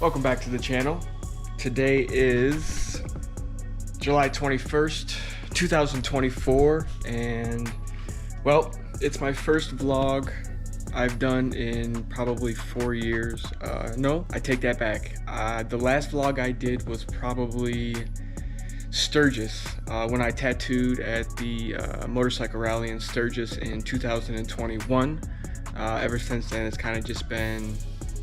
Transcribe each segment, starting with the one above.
Welcome back to the channel. Today is July 21st, 2024, and well, it's my first vlog I've done in probably 4 years. No, I take that back. The last vlog I did was probably Sturgis, when I tattooed at the motorcycle rally in Sturgis in 2021. Ever since then, it's kind of just been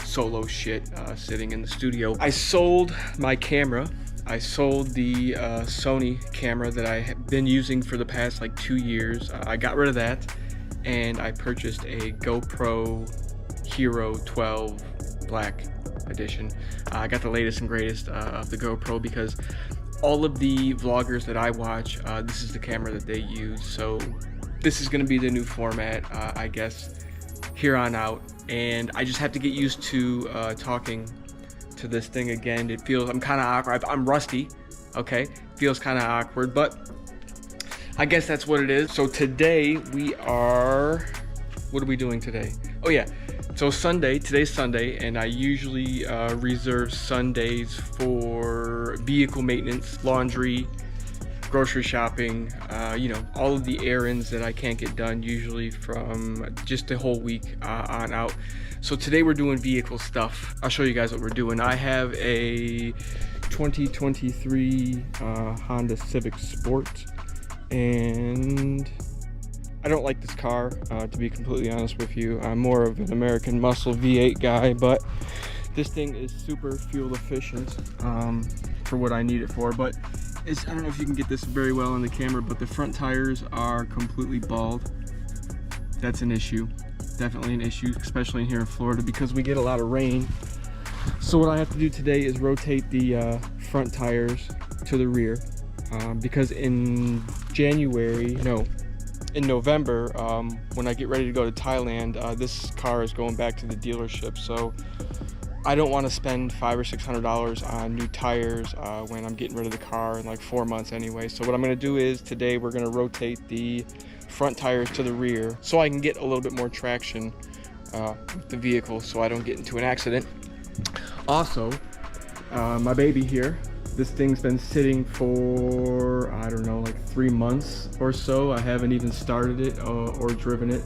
solo shit, sitting in the studio. I sold my camera. I sold the Sony camera that I have been using for the past like 2 years. I got rid of that and I purchased a GoPro Hero 12 Black Edition. I got the latest and greatest of the GoPro because all of the vloggers that I watch, this is the camera that they use. So this is going to be the new format, I guess, here on out. And I just have to get used to talking to this thing again. It feels, I'm kind of awkward. I'm rusty, okay? Feels kind of awkward, but I guess that's what it is. So today we are, what are we doing today? Oh yeah, so today's Sunday, and I usually reserve Sundays for vehicle maintenance, laundry, grocery shopping, you know, all of the errands that I can't get done usually from just the whole week on out. So today we're doing vehicle stuff. I'll show you guys what we're doing. I have a 2023 Honda Civic Sport, and I don't like this car, to be completely honest with you. I'm more of an American Muscle V8 guy, but this thing is super fuel efficient for what I need it for. But I don't know if you can get this very well on the camera, but the front tires are completely bald. That's an issue, definitely an issue, especially in here in Florida because we get a lot of rain. So what I have to do today is rotate the front tires to the rear because in November, when I get ready to go to Thailand, this car is going back to the dealership. So I don't want to spend $500 or $600 on new tires when I'm getting rid of the car in like 4 months anyway. So what I'm going to do is today we're going to rotate the front tires to the rear so I can get a little bit more traction with the vehicle so I don't get into an accident. Also, my baby here, this thing's been sitting for, I don't know, like 3 months or so. I haven't even started it or driven it.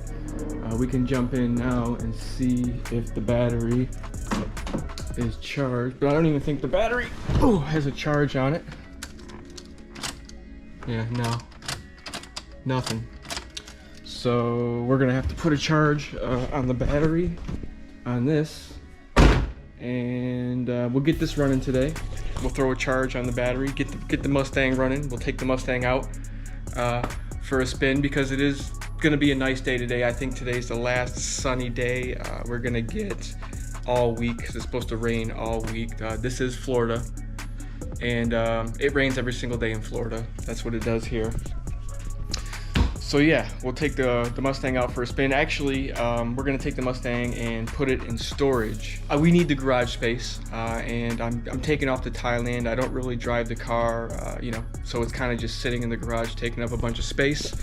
We can jump in now and see if the battery is charged, but I don't even think the battery has a charge on it. Yeah, no, nothing. So we're gonna have to put a charge on the battery on this, and we'll get this running today. We'll throw a charge on the battery, get the Mustang running. We'll take the Mustang out for a spin because it is gonna be a nice day today. I think today's the last sunny day we're gonna get all week because it's supposed to rain all week. This is Florida, and it rains every single day in Florida. That's what it does here. So yeah, we'll take the Mustang out for a spin. Actually, we're gonna take the Mustang and put it in storage. We need the garage space, and I'm taking off to Thailand. I don't really drive the car, you know, so it's kind of just sitting in the garage, taking up a bunch of space.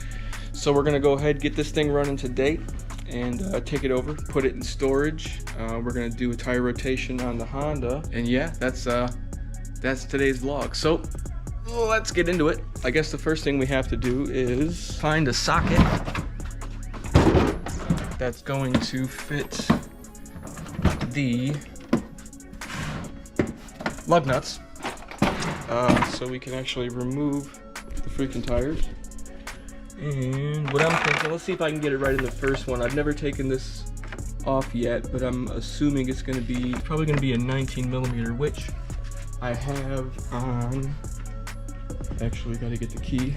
So we're gonna go ahead, get this thing running today, and take it over, put it in storage. We're gonna do a tire rotation on the Honda, and yeah, that's today's vlog. So let's get into it. I guess the first thing we have to do is find a socket that's going to fit the lug nuts, so we can actually remove the freaking tires. And what I'm thinking, let's see if I can get it right in the first one. I've never taken this off yet, but I'm assuming it's probably gonna be a 19mm, which I have on. Actually, gotta get the key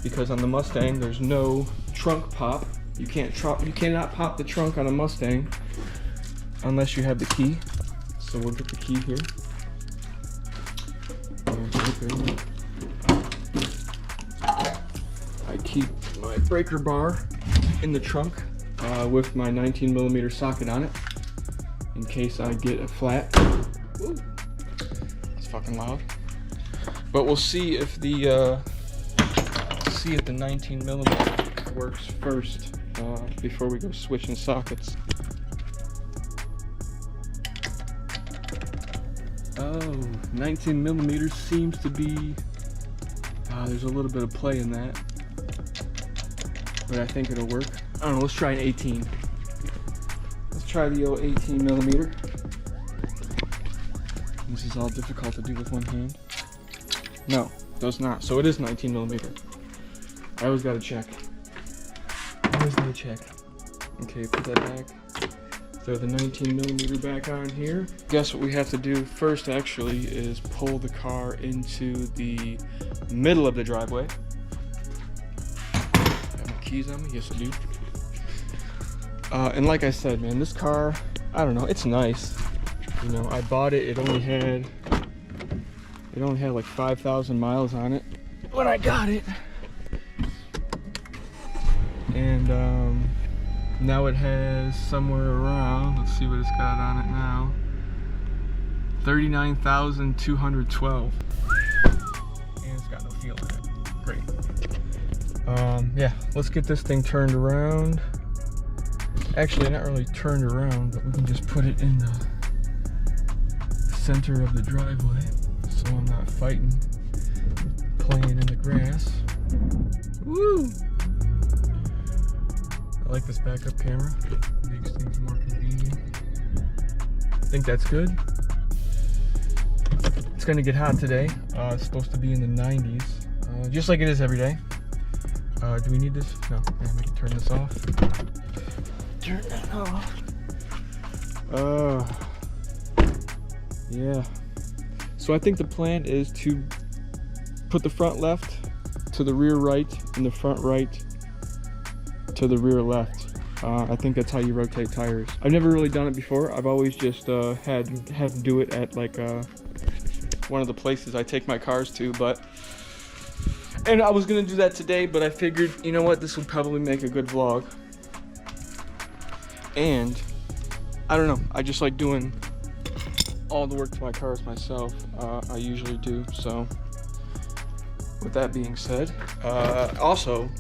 because on the Mustang there's no trunk pop. You cannot pop the trunk on a Mustang unless you have the key. So we'll get the key here. I keep my breaker bar in the trunk with my 19mm socket on it in case I get a flat. Ooh, that's fucking loud. But we'll see if the 19mm works first before we go switching sockets. Oh, 19 millimeters seems to be, there's a little bit of play in that, but I think it'll work. I don't know, let's try an 18. Let's try the old 18 millimeter. This is all difficult to do with one hand. No, does not. So it is 19 millimeter. I always gotta check. Always gotta check. Okay, put that back. Throw the 19 millimeter back on here. Guess what we have to do first actually is pull the car into the middle of the driveway. Have my keys on me? Yes, I do. And like I said, man, this car, I don't know, it's nice. You know, I bought it, it only had like 5,000 miles on it when I got it. And now it has somewhere around, let's see what it's got on it now, 39,212. And it's got no fuel in it. Great. Yeah, let's get this thing turned around. Actually, not really turned around, but we can just put it in the center of the driveway so I'm not fighting, playing in the grass. Woo! I like this backup camera. Makes things more convenient. I think that's good. It's gonna get hot today. It's supposed to be in the 90s, just like it is every day. Do we need this? No. Yeah, we can turn this off. Turn that off. Yeah. So I think the plan is to put the front left to the rear right and the front right to the rear left. I think that's how you rotate tires. I've never really done it before. I've always just had them do it at like one of the places I take my cars to, and I was gonna do that today, but I figured, you know what, this would probably make a good vlog. And I don't know, I just like doing all the work to my cars myself. I usually do. So with that being said, also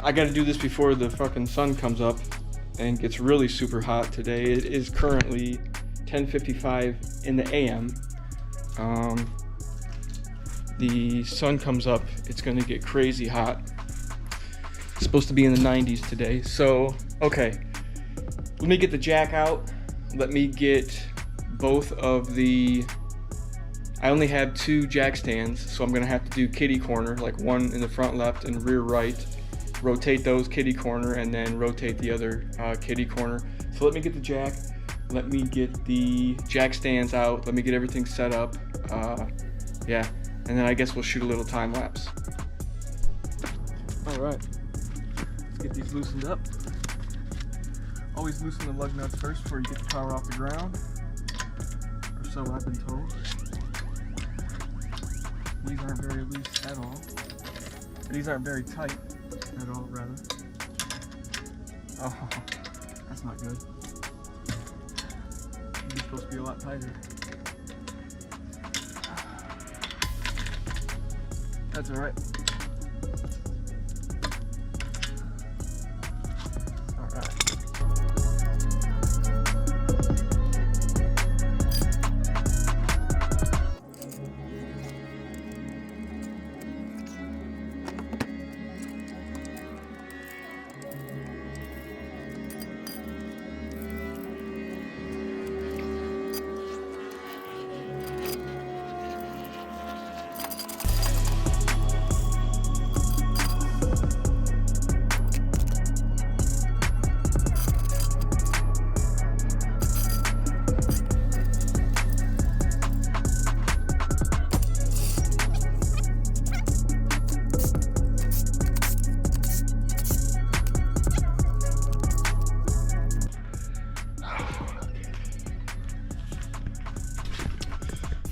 I got to do this before the fucking sun comes up and gets really super hot today. It is currently 10:55 in the AM. The sun comes up, it's going to get crazy hot. It's supposed to be in the 90s today. So, okay, let me get the jack out. Let me get both of the, I only have 2 jack stands, so I'm going to have to do kitty corner, like one in the front left and rear right. Rotate those kitty corner and then rotate the other kitty corner. So let me get the jack, let me get the jack stands out, let me get everything set up. Yeah, and then I guess we'll shoot a little time lapse. All right, let's get these loosened up. Always loosen the lug nuts first before you get the car off the ground, or so I've been told. These aren't very loose at all. These aren't very tight at all, rather. Oh, that's not good. These are supposed to be a lot tighter. That's all right. All right.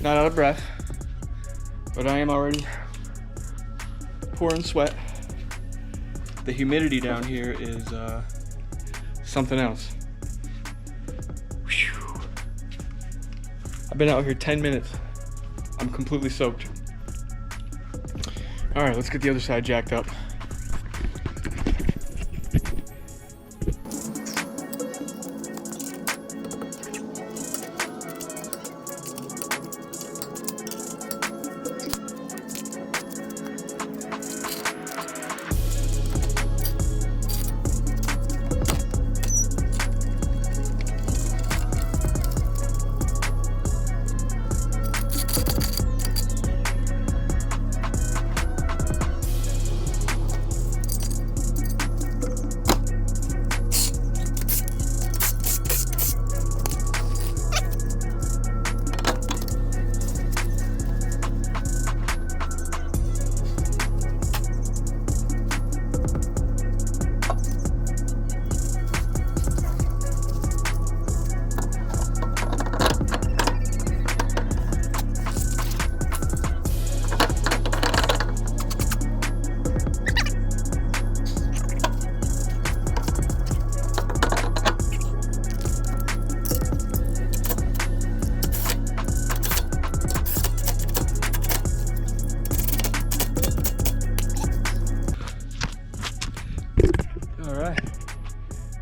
Not out of breath, but I am already pouring sweat. The humidity down here is something else. Whew. I've been out here 10 minutes. I'm completely soaked. All right, let's get the other side jacked up.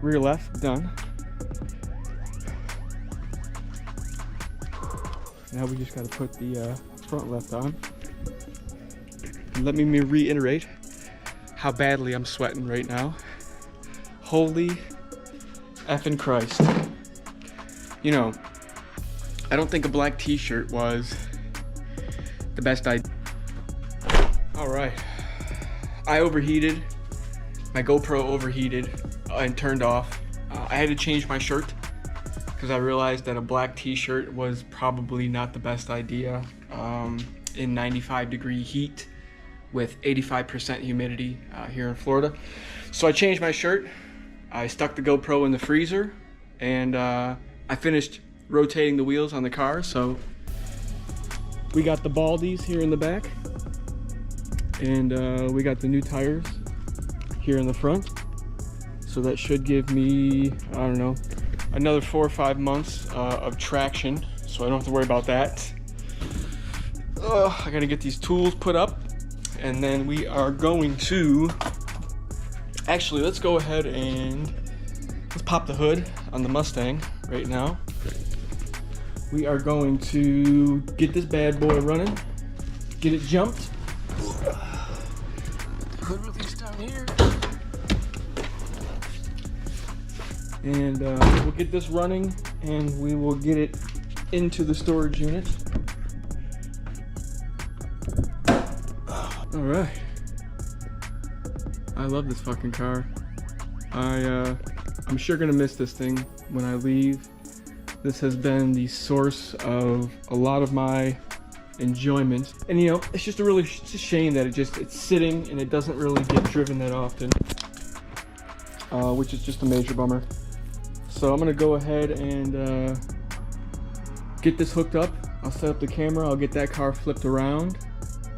Rear left, done. Now we just gotta put the front left on. And let me reiterate how badly I'm sweating right now. Holy effing Christ. You know, I don't think a black t-shirt was the best idea. All right, I overheated. My GoPro overheated and turned off. I had to change my shirt because I realized that a black t-shirt was probably not the best idea in 95-degree heat with 85% humidity here in Florida. So I changed my shirt. I stuck the GoPro in the freezer, and I finished rotating the wheels on the car. So we got the Baldies here in the back, and we got the new tires here in the front. So that should give me, I don't know, another 4 or 5 months of traction, so I don't have to worry about that. I gotta get these tools put up, and then we are going to, actually, let's go ahead and let's pop the hood on the Mustang right now. We are going to get this bad boy running, get it jumped. The hood release down here. And we'll get this running, and we will get it into the storage unit. All right. I love this fucking car. I'm sure gonna miss this thing when I leave. This has been the source of a lot of my enjoyment. And you know, it's a shame that it's sitting and it doesn't really get driven that often. Which is just a major bummer. So I'm gonna go ahead and get this hooked up. I'll set up the camera, I'll get that car flipped around,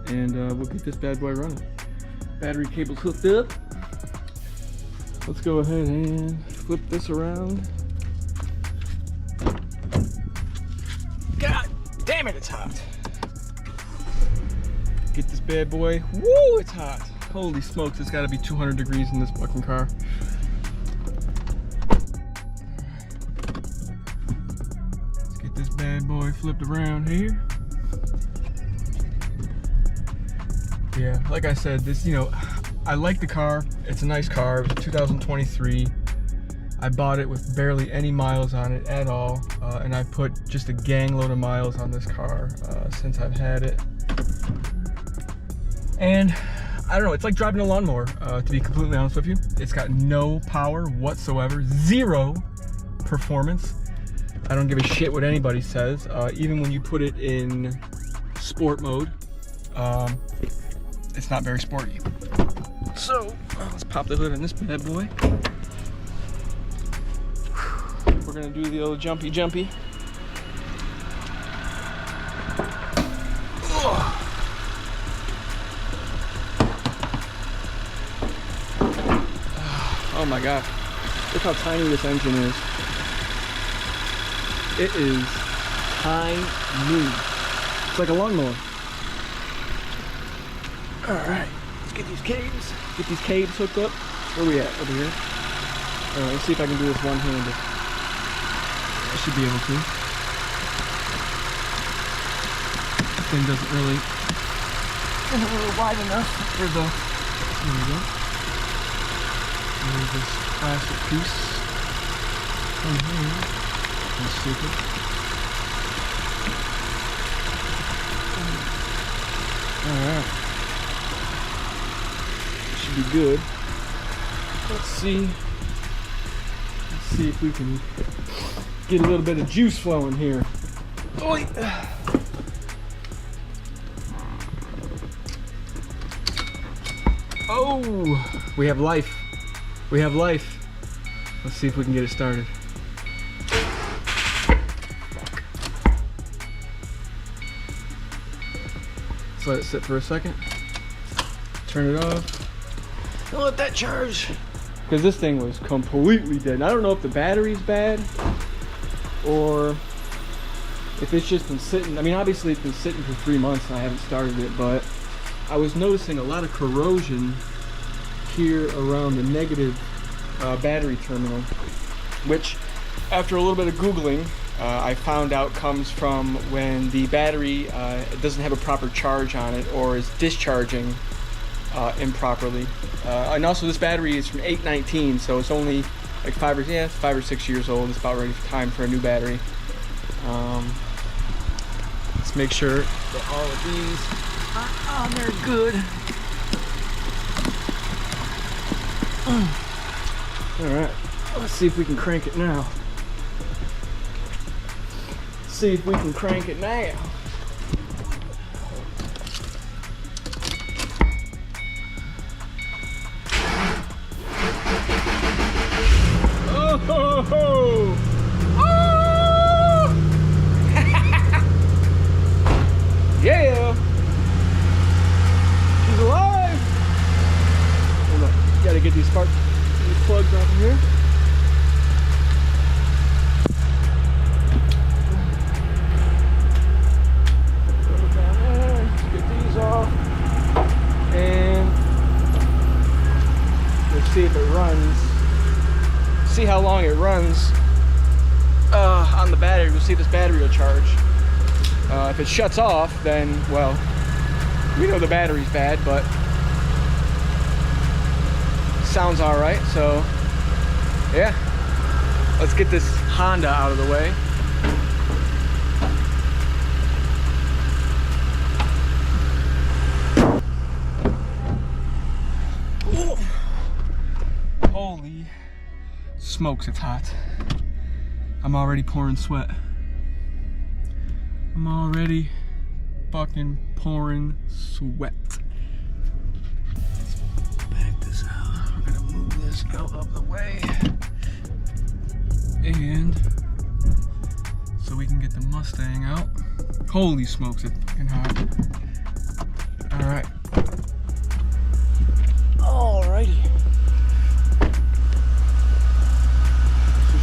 and we'll get this bad boy running. Battery cable's hooked up. Let's go ahead and flip this around. God damn it, it's hot. Get this bad boy. Woo, it's hot. Holy smokes, it's gotta be 200 degrees in this fucking car. Let's get this bad boy flipped around here. Yeah, like I said, this, you know, I like the car. It's a nice car. It was a 2023. I bought it with barely any miles on it at all, and I put just a gang load of miles on this car since I've had it. And I don't know, it's like driving a lawnmower, to be completely honest with you. It's got no power whatsoever, zero performance. I don't give a shit what anybody says. Even when you put it in sport mode, it's not very sporty. So let's pop the hood on this bad boy. We're gonna do the old jumpy. Oh my god, look how tiny this engine is. It is tiny. It's like a lawnmower. Alright, let's get these cables. Get these cables hooked up. Where are we at? Over here? Alright, let's see if I can do this one-handed. I should be able to. This thing isn't really wide enough for the... There we go. There's this plastic piece in here. That's stupid. Alright. Should be good. Let's see if we can get a little bit of juice flowing here. Oi. Oh, we have life. We have life. Let's see if we can get it started. Let's let it sit for a second. Turn it off. And let that charge. Because this thing was completely dead. And I don't know if the battery's bad or if it's just been sitting. I mean, obviously it's been sitting for 3 months and I haven't started it, but I was noticing a lot of corrosion here around the negative battery terminal, which after a little bit of Googling, I found out comes from when the battery doesn't have a proper charge on it or is discharging improperly. And also this battery is from 819, so it's only like 5 or 6 years old. It's about ready for time for a new battery. Let's make sure that all of these are on there good. Alright, let's see if we can crank it now. See if we can crank it now. Oh! Oh! Yeah! She's alive! Hold on, gotta get these plugs off of here. See if it runs. See how long it runs on the battery. We'll see if this battery will charge. If it shuts off, then, well, we know the battery's bad, but sounds all right. So, yeah, let's get this Honda out of the way. Holy smokes, it's hot. I'm already pouring sweat. I'm already fucking pouring sweat. Let's back this out. We're gonna move this out of the way. And so we can get the Mustang out. Holy smokes, it's fucking hot. Alright. Alrighty.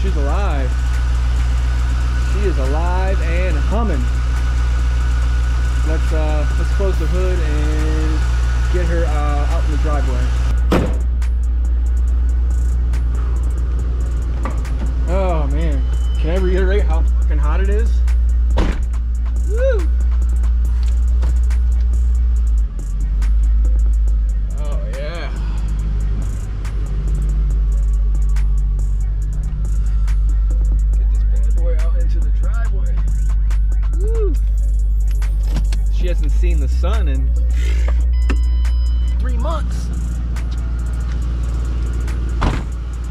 She's alive. She is alive and humming. Let's close the hood and get her out in the driveway. Oh man, can I reiterate how fucking hot it is? Woo! Oh yeah. She hasn't seen the sun in 3 months.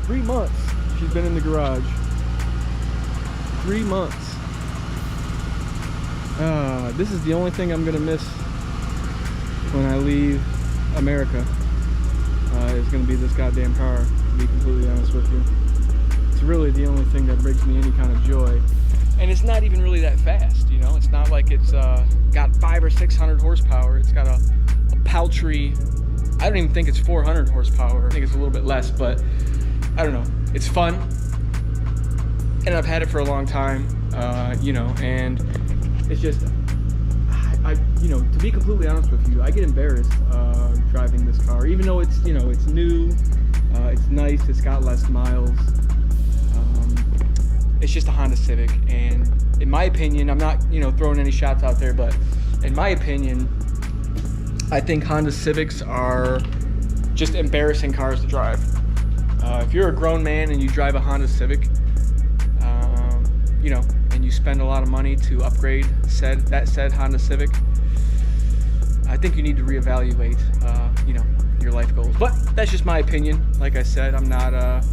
3 months she's been in the garage. 3 months. This is the only thing I'm gonna miss when I leave America. Is gonna be this goddamn car, to be completely honest with you. It's really the only thing that brings me any kind of joy. And it's not even really that fast, you know? It's not like it's got 500 or 600 horsepower. It's got a paltry, I don't even think it's 400 horsepower. I think it's a little bit less, but I don't know. It's fun. And I've had it for a long time, you know, and it's just, you know, to be completely honest with you, I get embarrassed driving this car, even though it's, you know, it's new, it's nice, it's got less miles. It's just a Honda Civic, and in my opinion, I'm not, you know, throwing any shots out there, but in my opinion, I think Honda Civics are just embarrassing cars to drive. If you're a grown man and you drive a Honda Civic, you know, and you spend a lot of money to upgrade that said Honda Civic, I think you need to reevaluate, you know, your life goals. But that's just my opinion. Like I said, I'm not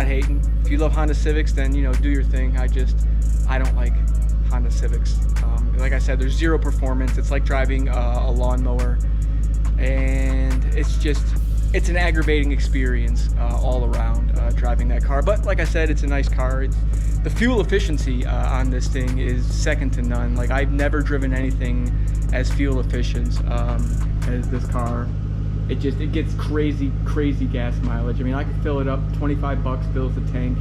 hating. If you love Honda Civics, then, you know, do your thing. I don't like Honda Civics. Like I said, there's zero performance. It's like driving a lawnmower, and it's an aggravating experience all around driving that car. But like I said, it's a nice car. The fuel efficiency on this thing is second to none. Like, I've never driven anything as fuel efficient as this car. It gets crazy gas mileage. I mean, I could fill it up, 25 bucks fills the tank,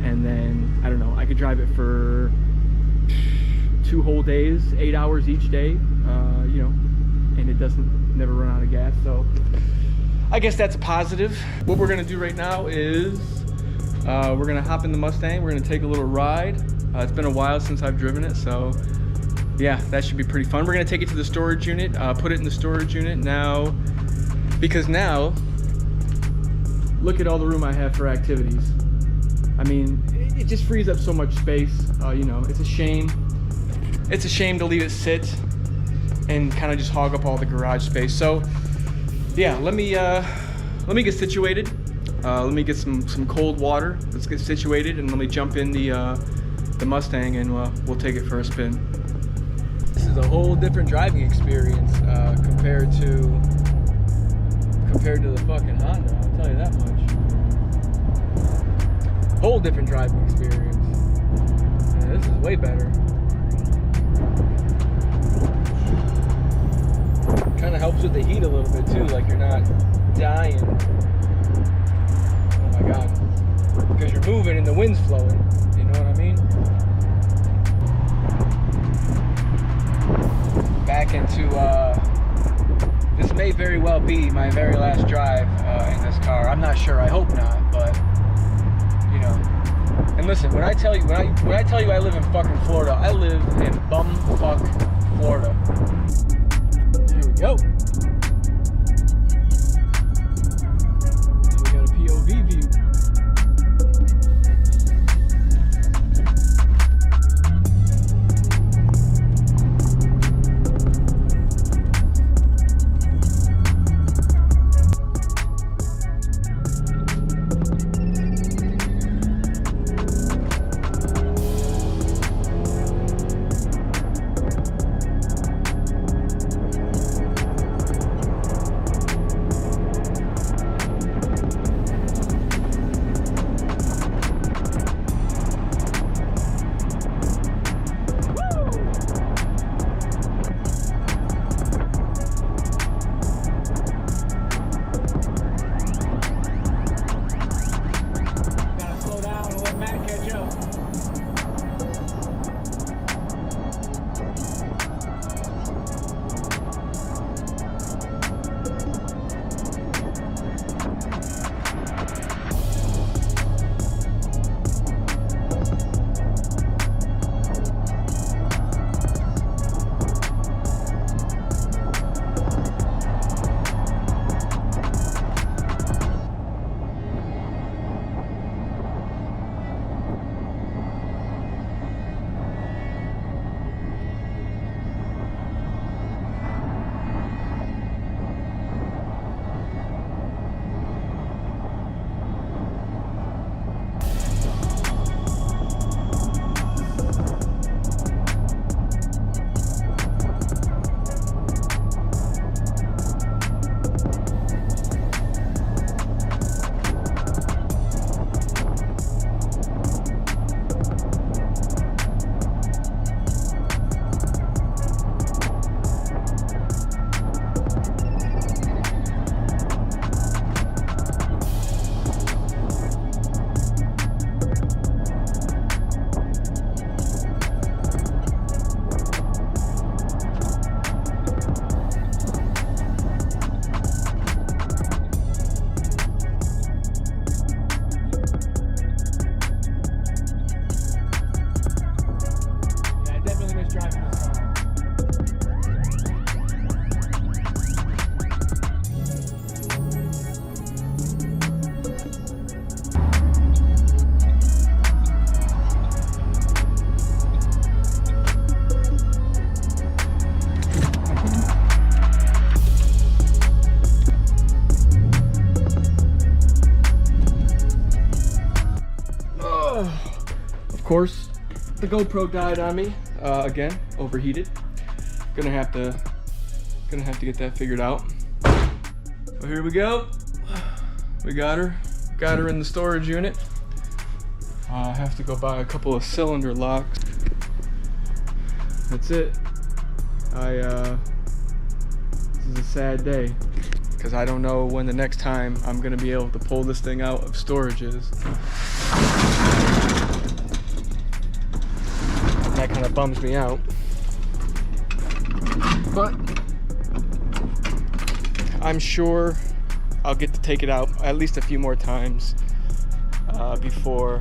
and then, I don't know, I could drive it for 2 whole days, 8 hours each day, you know, and it never run out of gas. So I guess that's a positive. What we're gonna do right now is we're gonna hop in the Mustang. We're gonna take a little ride. It's been a while since I've driven it, so yeah, that should be pretty fun. We're gonna take it to the storage unit, put it in the storage unit now, because now, look at all the room I have for activities. I mean, it just frees up so much space. You know, it's a shame. It's a shame to leave it sit and kind of just hog up all the garage space. So yeah, let me get situated. Let me get some cold water. Let's get situated and let me jump in the Mustang and we'll take it for a spin. This is a whole different driving experience compared to the fucking Honda. I'll tell you that much. Whole different driving experience. Yeah, this is way better. Kind of helps with the heat a little bit too, like you're not dying. Oh my god. Because you're moving and the wind's flowing. You know what I mean? Back into, this may very well be my very last drive in this car. I'm not sure, I hope not, but, you know. And listen, when I tell you I live in fucking Florida, I live in bumfuck Florida. Here we go. Now we got a POV view. course, the GoPro died on me again, overheated. Gonna have to get that figured out. So here we go. We got her in the storage unit. I have to go buy a couple of cylinder locks. That's it. This is a sad day because I don't know when the next time I'm gonna be able to pull this thing out of storage is. That kind of bums me out. But I'm sure I'll get to take it out at least a few more times before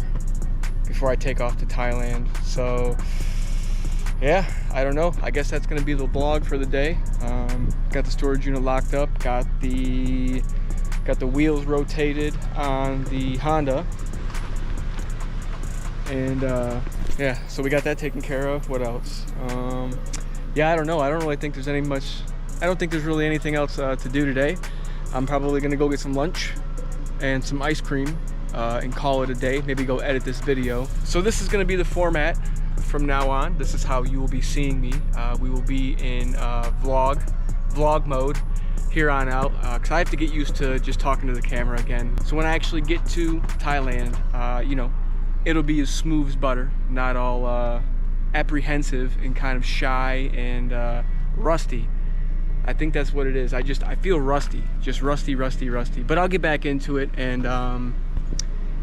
I take off to Thailand. So yeah, I don't know. I guess that's gonna be the vlog for the day. Got the storage unit locked up, got the wheels rotated on the Honda, and yeah, so we got that taken care of. What else? Yeah, I don't know. I don't really think there's I don't think there's really anything else to do today. I'm probably gonna go get some lunch and some ice cream and call it a day. Maybe go edit this video. So this is gonna be the format from now on. This is how you will be seeing me. We will be in vlog mode here on out, because I have to get used to just talking to the camera again. So when I actually get to Thailand, you know, it'll be as smooth as butter, not all apprehensive and kind of shy and rusty. I think that's what it is. I feel rusty, just rusty. But I'll get back into it. And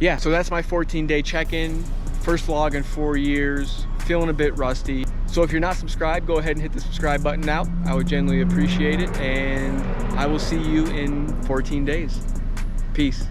yeah, so that's my 14-day check-in. First vlog in 4 years, feeling a bit rusty. So if you're not subscribed, go ahead and hit the subscribe button now. I would genuinely appreciate it, and I will see you in 14 days. Peace.